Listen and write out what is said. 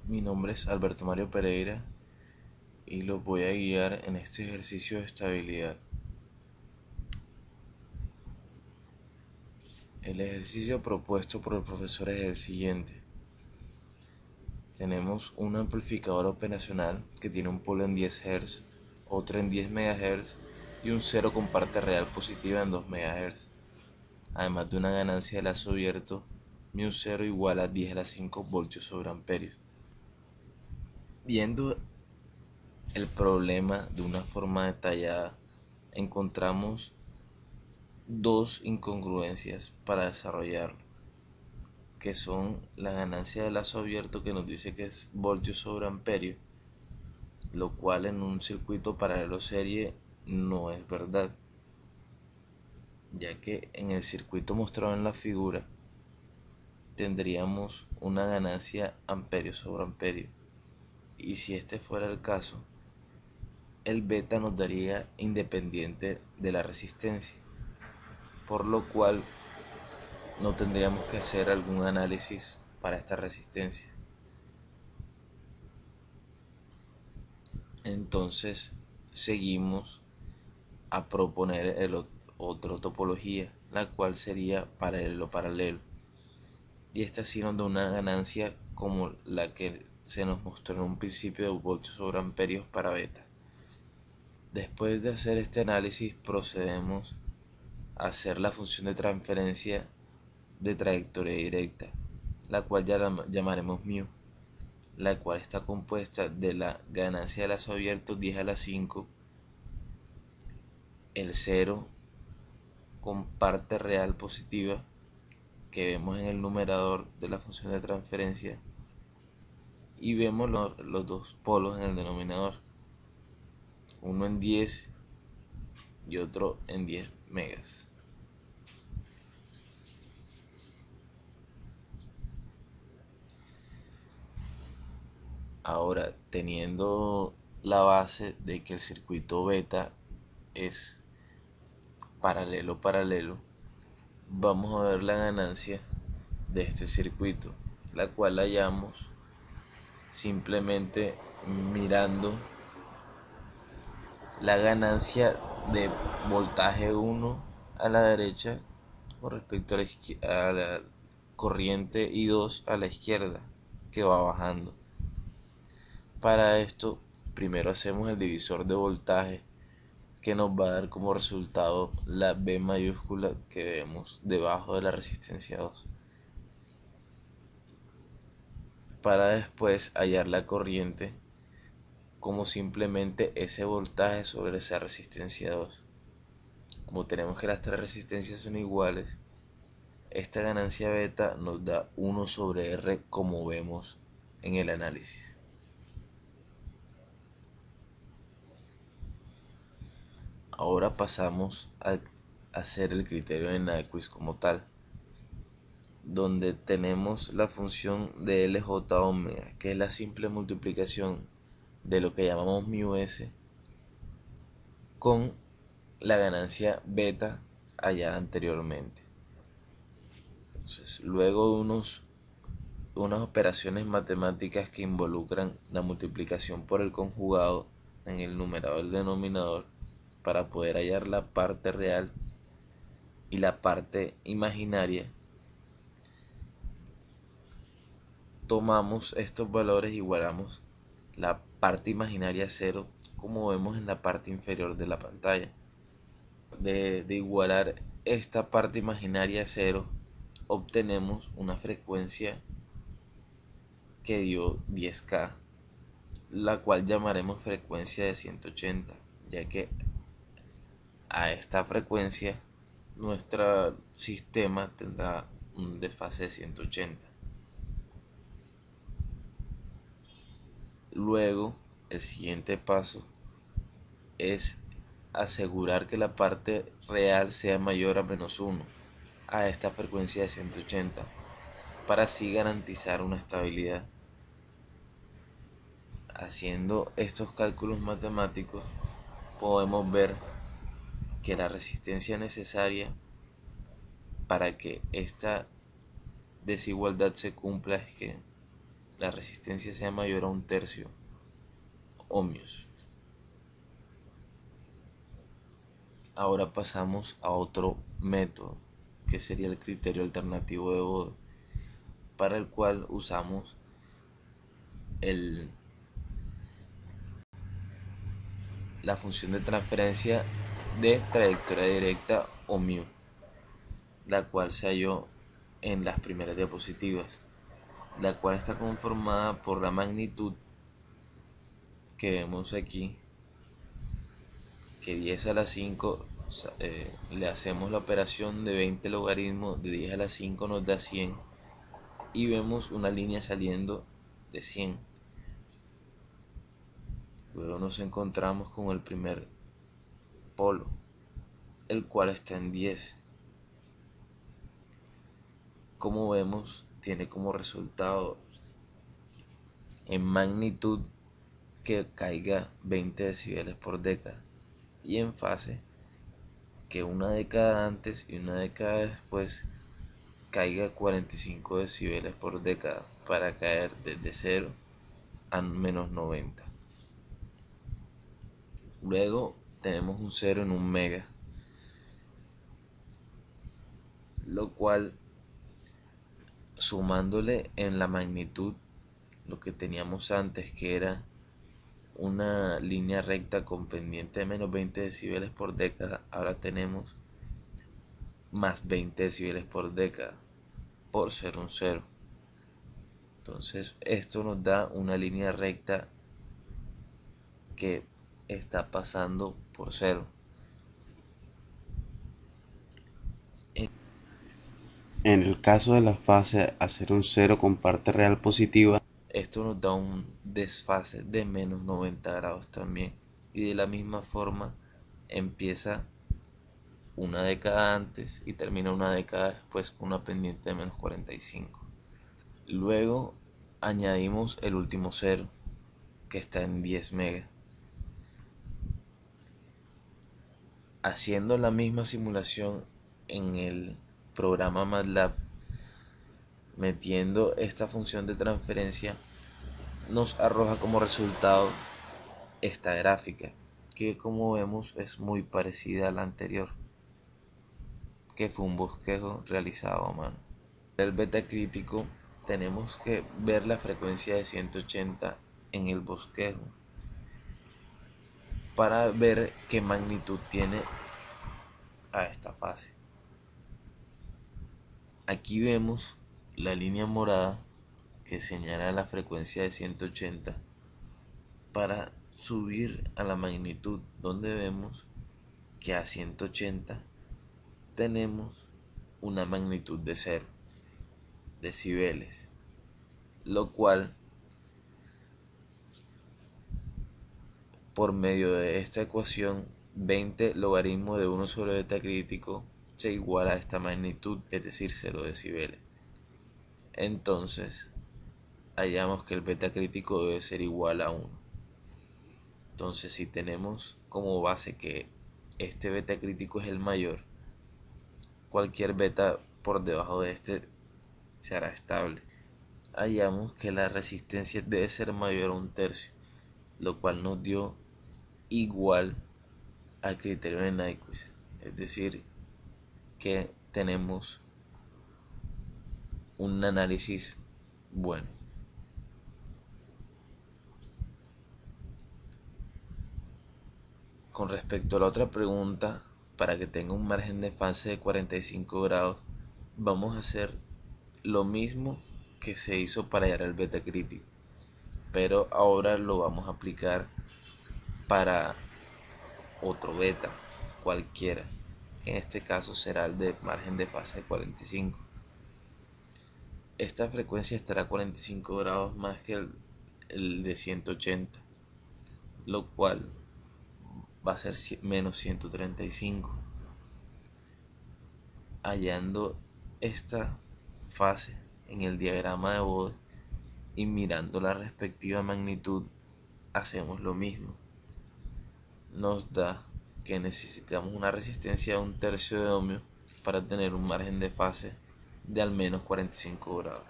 Mi nombre es Alberto Mario Pereira y los voy a guiar en este ejercicio de estabilidad. El ejercicio propuesto por el profesor es el siguiente. Tenemos un amplificador operacional que tiene un polo en 10 Hz, otro en 10 MHz y un cero con parte real positiva en 2 MHz, además de una ganancia de lazo abierto μ0 igual a 10 a la 5 voltios sobre amperios. Viendo el problema de una forma detallada, encontramos dos incongruencias para desarrollarlo, que son la ganancia de lazo abierto, que nos dice que es voltios sobre amperio, lo cual en un circuito paralelo serie no es verdad, ya que en el circuito mostrado en la figura tendríamos una ganancia amperio sobre amperio, y si este fuera el caso, el beta nos daría independiente de la resistencia, por lo cual no tendríamos que hacer algún análisis para esta resistencia. Entonces seguimos a proponer otra topología, la cual sería paralelo paralelo, y esta sí nos da una ganancia como la que se nos mostró en un principio de voltios sobre amperios para beta. Después de hacer este análisis procedemos a hacer la función de transferencia de trayectoria directa, la cual ya la llamaremos μ, la cual está compuesta de la ganancia de lazo abierto 10 a la 5, el 0 con parte real positiva que vemos en el numerador de la función de transferencia, y vemos los dos polos en el denominador, uno en 10 y otro en 10 megas. Ahora, teniendo la base de que el circuito beta es paralelo paralelo, vamos a ver la ganancia de este circuito, la cual la hallamos simplemente mirando la ganancia de voltaje 1 a la derecha con respecto a la corriente y 2 a la izquierda, que va bajando. Para esto primero hacemos el divisor de voltaje, que nos va a dar como resultado la B mayúscula que vemos debajo de la resistencia 2, para después hallar la corriente como simplemente ese voltaje sobre esa resistencia 2. Como tenemos que las tres resistencias son iguales, esta ganancia beta nos da 1 sobre R, como vemos en el análisis. Ahora pasamos a hacer el criterio de Nyquist como tal, donde tenemos la función de LJ omega, que es la simple multiplicación de lo que llamamos μs con la ganancia beta hallada anteriormente. Entonces, luego de unas operaciones matemáticas que involucran la multiplicación por el conjugado en el numerador y el denominador para poder hallar la parte real y la parte imaginaria, tomamos estos valores e igualamos la parte imaginaria a 0, como vemos en la parte inferior de la pantalla. De igualar esta parte imaginaria a 0, obtenemos una frecuencia que dio 10K, la cual llamaremos frecuencia de 180, ya que a esta frecuencia nuestro sistema tendrá un desfase de 180. Luego, el siguiente paso es asegurar que la parte real sea mayor a -1 a esta frecuencia de 180, para así garantizar una estabilidad. Haciendo estos cálculos matemáticos podemos ver que la resistencia necesaria para que esta desigualdad se cumpla es que la resistencia sea mayor a 1/3 ohmios. Ahora pasamos a otro método, que sería el criterio alternativo de Bode, para el cual usamos la función de transferencia de trayectoria directa o mu, la cual se halló en las primeras diapositivas, la cual está conformada por la magnitud que vemos aquí, que 10 a la 5, le hacemos la operación de 20 logaritmos de 10 a la 5 nos da 100, y vemos una línea saliendo de 100. Luego nos encontramos con el primer polo, el cual está en 10. Como vemos, tiene como resultado en magnitud que caiga 20 decibeles por década, y en fase que una década antes y una década después caiga 45 decibeles por década, para caer desde 0 a -90. Luego tenemos un 0 en un mega, lo cual, sumándole en la magnitud lo que teníamos antes, que era una línea recta con pendiente de -20 decibeles por década, ahora tenemos más 20 decibeles por década, por ser un 0. Entonces esto nos da una línea recta que está pasando por 0. En el caso de la fase a ser un 0 con parte real positiva, Esto nos da un desfase de -90 grados también. Y de la misma forma empieza una década antes y termina una década después con una pendiente de -45. Luego añadimos el último 0, que está en 10 megas. Haciendo la misma simulación en el programa MATLAB, metiendo esta función de transferencia, nos arroja como resultado esta gráfica, que como vemos es muy parecida a la anterior, que fue un bosquejo realizado a mano. El beta crítico, tenemos que ver la frecuencia de 180 en el bosquejo para ver qué magnitud tiene a esta fase. Aquí vemos la línea morada que señala la frecuencia de 180 para subir a la magnitud, donde vemos que a 180 tenemos una magnitud de 0 decibeles, lo cual, por medio de esta ecuación, 20 logaritmo de 1 sobre beta crítico se iguala a esta magnitud, es decir, 0 decibeles. Entonces hallamos que el beta crítico debe ser igual a 1. Entonces, si tenemos como base que este beta crítico es el mayor, cualquier beta por debajo de este se hará estable. Hallamos que la resistencia debe ser mayor a 1/3, lo cual nos dio igual al criterio de Nyquist, es decir, que tenemos un análisis bueno. Con respecto a la otra pregunta, para que tenga un margen de fase de 45 grados, vamos a hacer lo mismo que se hizo para hallar el beta crítico, pero ahora lo vamos a aplicar para otro beta cualquiera, que en este caso será el de margen de fase de 45. Esta frecuencia estará 45 grados más que el de 180, lo cual va a ser -135. Hallando esta fase en el diagrama de Bode y mirando la respectiva magnitud, hacemos lo mismo. Nos da que necesitamos una resistencia de 1/3 de ohmio para tener un margen de fase de al menos 45 grados.